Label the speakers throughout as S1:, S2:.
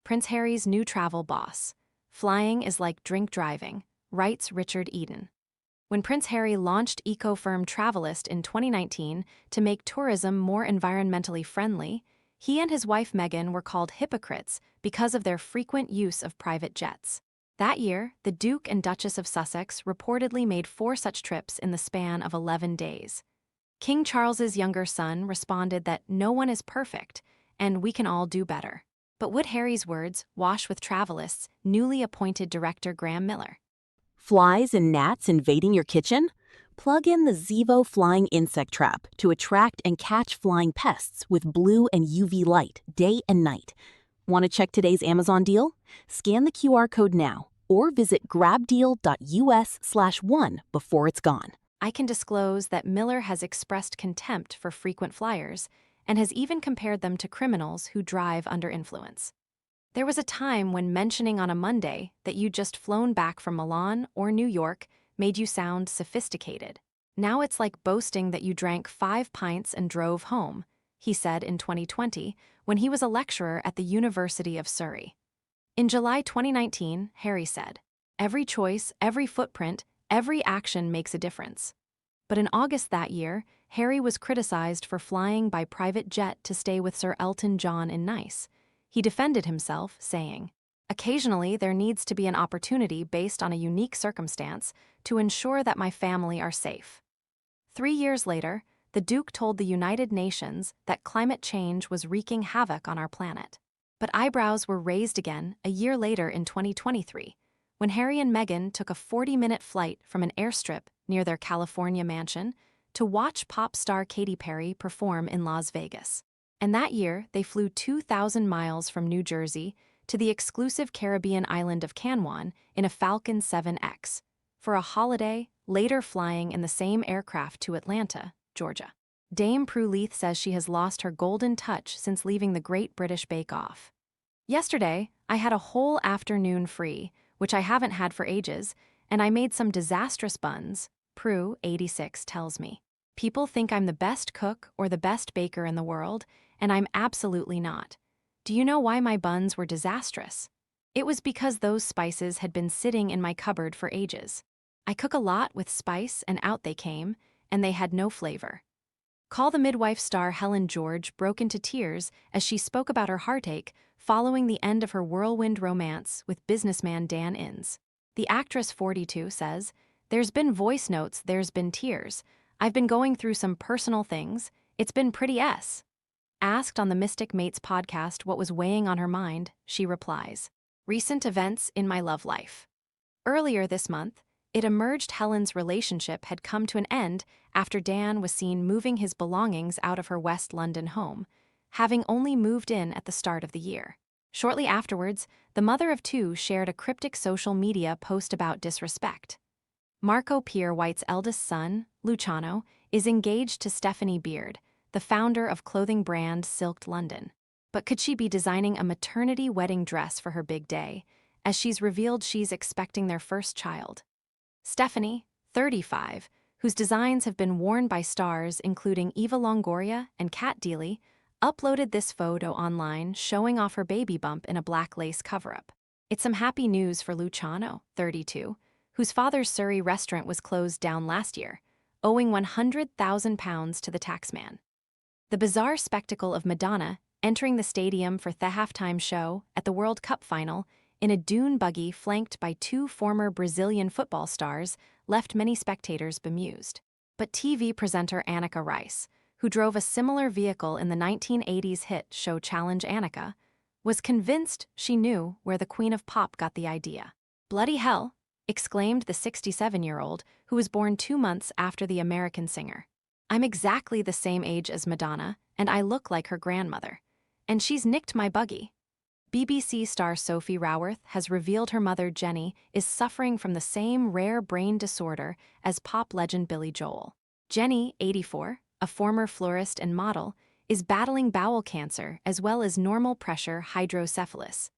S1: Prince Harry's new travel boss. Flying is like drink driving, writes Richard Eden. When Prince Harry launched eco-firm Travalyst in 2019 to make tourism more environmentally friendly, he and his wife Meghan were called hypocrites because of their frequent use of private jets. That year, the Duke and Duchess of Sussex reportedly made 4 such trips in the span of 11 days. King Charles's younger son responded that no one is perfect, and we can all do better. But would Harry's words wash with Travalyst's newly appointed director Graham Miller?
S2: Flies and gnats invading your kitchen? Plug in the Zevo Flying Insect Trap to attract and catch flying pests with blue and UV light day and night. Want to check today's Amazon deal? Scan the QR code now or visit grabdeal.us/1 before it's gone.
S1: I can disclose that Miller has expressed contempt for frequent flyers and has even compared them to criminals who drive under influence. There was a time when mentioning on a Monday that you'd just flown back from Milan or New York made you sound sophisticated. Now it's like boasting that you drank 5 pints and drove home, he said in 2020 when he was a lecturer at the University of Surrey. In July 2019, Harry said, "Every choice, every footprint, every action makes a difference." But in August that year, Harry was criticized for flying by private jet to stay with Sir Elton John in Nice. He defended himself, saying, "Occasionally there needs to be an opportunity based on a unique circumstance to ensure that my family are safe." 3 years later, the Duke told the United Nations that climate change was wreaking havoc on our planet. But eyebrows were raised again a year later in 2023, when Harry and Meghan took a 40-minute flight from an airstrip near their California mansion to watch pop star Katy Perry perform in Las Vegas. And that year, they flew 2,000 miles from New Jersey to the exclusive Caribbean island of Can Juan in a Falcon 7X for a holiday, later flying in the same aircraft to Atlanta, Georgia. Dame Prue Leith says she has lost her golden touch since leaving the Great British Bake Off. "Yesterday, I had a whole afternoon free, which I haven't had for ages, and I made some disastrous buns," Prue, 86, tells me. "People think I'm the best cook or the best baker in the world, and I'm absolutely not. Do you know why my buns were disastrous? It was because those spices had been sitting in my cupboard for ages. I cook a lot with spice and out they came, and they had no flavor." Call the Midwife star Helen George broke into tears as she spoke about her heartache following the end of her whirlwind romance with businessman Dan Innes. The actress, 42, says, "There's been voice notes, there's been tears. I've been going through some personal things. It's been pretty S." Asked on the Mystic Mates podcast what was weighing on her mind, she replies, "Recent events in my love life." Earlier this month, it emerged Helen's relationship had come to an end after Dan was seen moving his belongings out of her West London home, having only moved in at the start of the year. Shortly afterwards, the mother of 2 shared a cryptic social media post about disrespect. Marco Pierre White's eldest son, Luciano, is engaged to Stephanie Beard, the founder of clothing brand Silked London. But could she be designing a maternity wedding dress for her big day, as she's revealed she's expecting their first child? Stephanie, 35, whose designs have been worn by stars including Eva Longoria and Kat Deely, uploaded this photo online showing off her baby bump in a black lace cover-up. It's some happy news for Luciano, 32, whose father's Surrey restaurant was closed down last year, owing £100,000 to the taxman. The bizarre spectacle of Madonna entering the stadium for the halftime show at the World Cup final in a dune buggy flanked by 2 former Brazilian football stars left many spectators bemused. But TV presenter Annika Rice, who drove a similar vehicle in the 1980s hit show Challenge Annika, was convinced she knew where the Queen of Pop got the idea. "Bloody hell," exclaimed the 67-year-old, who was born 2 months after the American singer. "I'm exactly the same age as Madonna, and I look like her grandmother. And she's nicked my buggy." BBC star Sophie Raworth has revealed her mother, Jenny, is suffering from the same rare brain disorder as pop legend Billy Joel. Jenny, 84, a former florist and model, is battling bowel cancer as well as normal pressure hydrocephalus,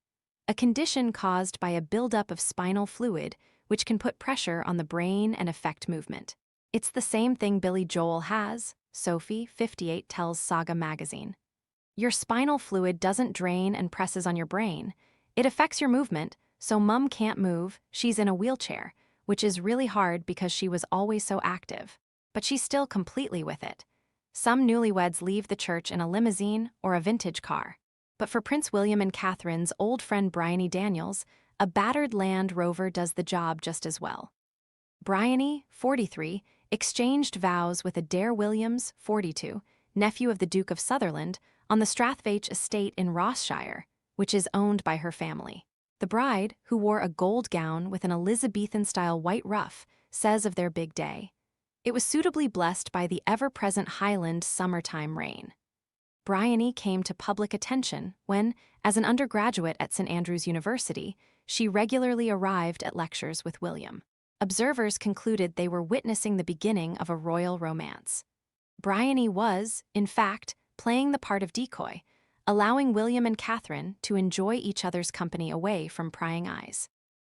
S1: a condition caused by a buildup of spinal fluid which can put pressure on the brain and affect movement. "It's the same thing Billy Joel has," Sophie, 58, tells Saga magazine. "Your spinal fluid doesn't drain and presses on your brain. It affects your movement, so Mum can't move, she's in a wheelchair, which is really hard because she was always so active. But she's still completely with it. Some newlyweds leave the church in a limousine or a vintage car. But for Prince William and Catherine's old friend Bryony Daniels, a battered Land Rover does the job just as well. Bryony, 43, exchanged vows with Adair Williams, 42, nephew of the Duke of Sutherland, on the Strathvaich estate in Rossshire, which is owned by her family. The bride, who wore a gold gown with an Elizabethan-style white ruff, says of their big day, "It was suitably blessed by the ever-present Highland summertime rain." Bryony came to public attention when, as an undergraduate at St Andrews University, she regularly arrived at lectures with William. Observers concluded they were witnessing the beginning of a royal romance. Bryony was, in fact, playing the part of decoy, allowing William and Catherine to enjoy each other's company away from prying eyes.